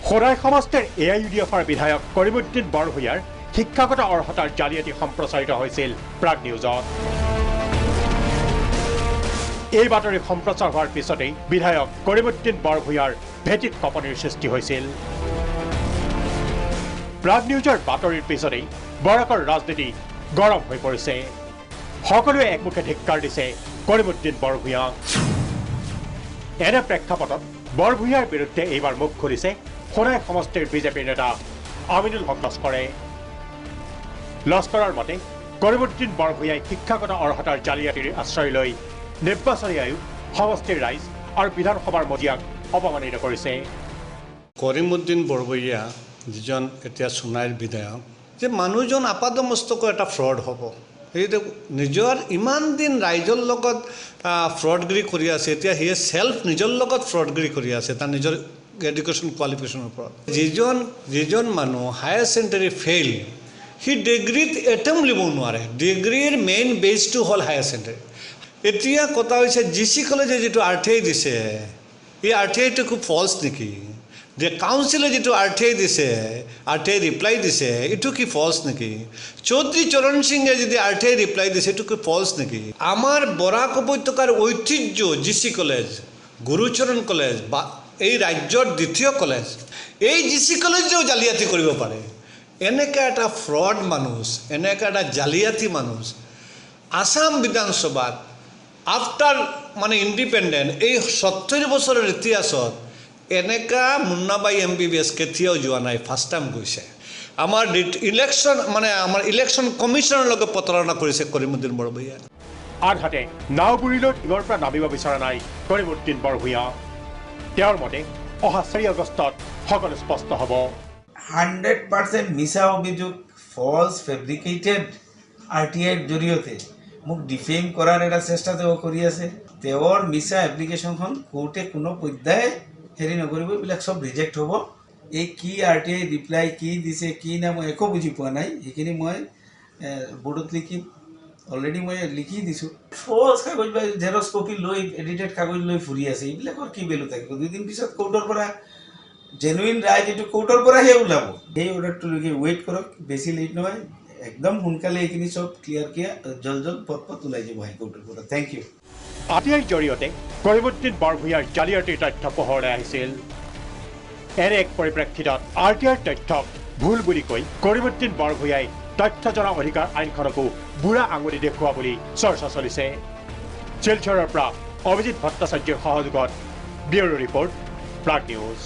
সৰাই সমষ্টিৰ AIUDFৰ বিধায়ক কৰিমুদ্দিন বৰভূঞাৰ শিক্ষাগত অৰ্হতাৰ জালিয়াতি সম্প্ৰচাৰিত হৈছিল প্ৰাগ নিউজত। এই বাতৰি সম্প্ৰচাৰ হোৱাৰ পিছতেই বিধায়ক কৰিমুদ্দিন বৰভূঞাৰ ভেটিত কঁপনিৰ সৃষ্টি হৈছিল। প্ৰাগ নিউজৰ বাতৰিৰ পিছতেই বৰাকৰ ৰাজনীতি গৰম হৈ পৰিছে। সকলোৱে একমুখে ধিক্কাৰ দিছে কৰিমুদ্দিন বৰভূঞাক। এনে প্ৰেক্ষাপটত বৰভূঞাৰ বিৰুদ্ধে এইবাৰ মুখ খুলিছে সৰাই সমষ্টিৰ বিজেপিৰ নেতা আমিনুল হক লস্কৰে। লস্কৰৰ মতে কৰিমুদ্দিন বৰভূঞাই শিক্ষাগত অৰ্হতাৰ জালিয়াতিৰ আশ্ৰয় লৈ নিৰ্বাচনী আয়োগ, সমষ্টিৰ ৰাইজ আৰু বিধানসভাৰ মজিয়াক অপমানিত কৰিছে। কৰিমুদ্দিন বৰভূঞা যিজন এতিয়া সোণাইৰ বিধায়ক, যে মানুহজন আপাদমস্তকৰ এটা ফ্ৰড হ'ব। সেইটো নিজৰ ইমান দিন ৰাইজৰ লগত ফ্ৰডগিৰি কৰি আছে, এতিয়া সিয়ে চেল্ফ নিজৰ লগত ফ্ৰডগিৰি কৰি আছে তাৰ নিজৰ এডুকেশ্যন কোৱালিফিকেশ্যনৰ ওপৰত। যিজন মানুহ হায়াৰ ছেকেণ্ডেৰী ফেইল, সি ডিগ্ৰীত এটেম্প ল'ব নোৱাৰে। ডিগ্ৰীৰ মেইন বেছটো হ'ল হায়াৰ ছেকেণ্ডেৰী। এতিয়া কথা হৈছে GC কলেজে যিটো RTI দিছে, এই RTIটো খুব ফল্ছ নেকি? যে কাউন্সিলে যিটো RTI দিছে, RTI ৰিপ্লাই দিছে, এইটো কি ফল্ছ নেকি? চৌধুৰী চৰণ সিঙে যদি RTI ৰিপ্লাই দিছে, এইটো কি ফল্ছ নেকি? আমাৰ বৰাক উপত্যকাৰ ঐতিহ্য GC কলেজ, গুৰুচৰণ কলেজ বা এই ৰাজ্যৰ দ্বিতীয় কলেজ, এই GC কলেজেও জালিয়াতি কৰিব পাৰে। এনেকৈ এটা ফ্ৰড মানুহ, এনেকৈ এটা জালিয়াতি মানুহ আসাম বিধানসভাত আফটাৰ মানে ইণ্ডিপেণ্ডেণ্ট এই 70 বছৰৰ ইতিহাসত এনেকা মুন্নাবাই MBBS কেতিয়াও যোৱা নাই, ফাৰ্ষ্ট টাইম গৈছে। আমাৰ ইলেকশ্যন কমিশ্যনৰ লগত প্ৰতাৰণা কৰিছে কৰিমুদ্দিন বৰভূঞা। আনহাতে নাওবুৰিলৈ টিঙৰ পৰা নামিব বিচৰা নাই কৰিমুদ্দিন বৰভূঞা। তেওঁৰ মতে অহা 4 আগষ্টত সকলো স্পষ্ট হ'ব। 100% মিছা অভিযোগ, ফলছ ফেব্ৰিকেটেড RTIৰ জৰিয়তে মোক ডিফেম কৰাৰ এটা চেষ্টা তেওঁ কৰি আছে। তেওঁৰ মিছা এপ্লিকেশ্যনখন কোৰ্টে কোনো পৰ্যায়ে হেৰি নকৰিব, এইবিলাক চব ৰিজেক্ট হ'ব। এই কি RTI ৰিপ্লাই কি দিছে কি নাই মই একো বুজি পোৱা নাই। সেইখিনি মই বোৰ্ডত লিখিম, অলৰেডি মই লিখি দিছোঁ। ফলছ কাগজ বা জেৰক্স কপি লৈ এডিটেড কাগজ লৈ ফুৰি আছে, এইবিলাকৰ কি ভেলু থাকিব? 2 দিন পিছত কোৰ্টৰ পৰা জেনুইন ৰায় যিটো কোৰ্টৰ পৰাহে ওলাব। সেই অৰ্ডাৰটোলৈকে ৱেইট কৰক, বেছি লেট নহয়, একদম সোনকালে এইখিনি চব ক্লিয়াৰকৈ জলদি পট ওলাই যাব হাইকোৰ্টৰ পৰা। Thank U. RTIৰ জৰিয়তে কৰিমুদ্দিন বৰভূঞাৰ জালিয়াতিৰ তথ্য পোহৰলৈ আহিছিল। এনে এক পৰিপ্ৰেক্ষিতত RTIৰ তথ্যক ভুল বুলি কৈ কৰিমুদ্দিন বৰভূঞাই তথ্য জনা অধিকাৰ আইনখনকো বুঢ়া আঙুলি দেখুওৱা বুলি চৰ্চা চলিছে। শিলচৰৰ পৰা অভিজিত ভট্টাচাৰ্যৰ সহযোগত ব্যুৰো ৰিপৰ্ট, প্ৰাগ নিউজ।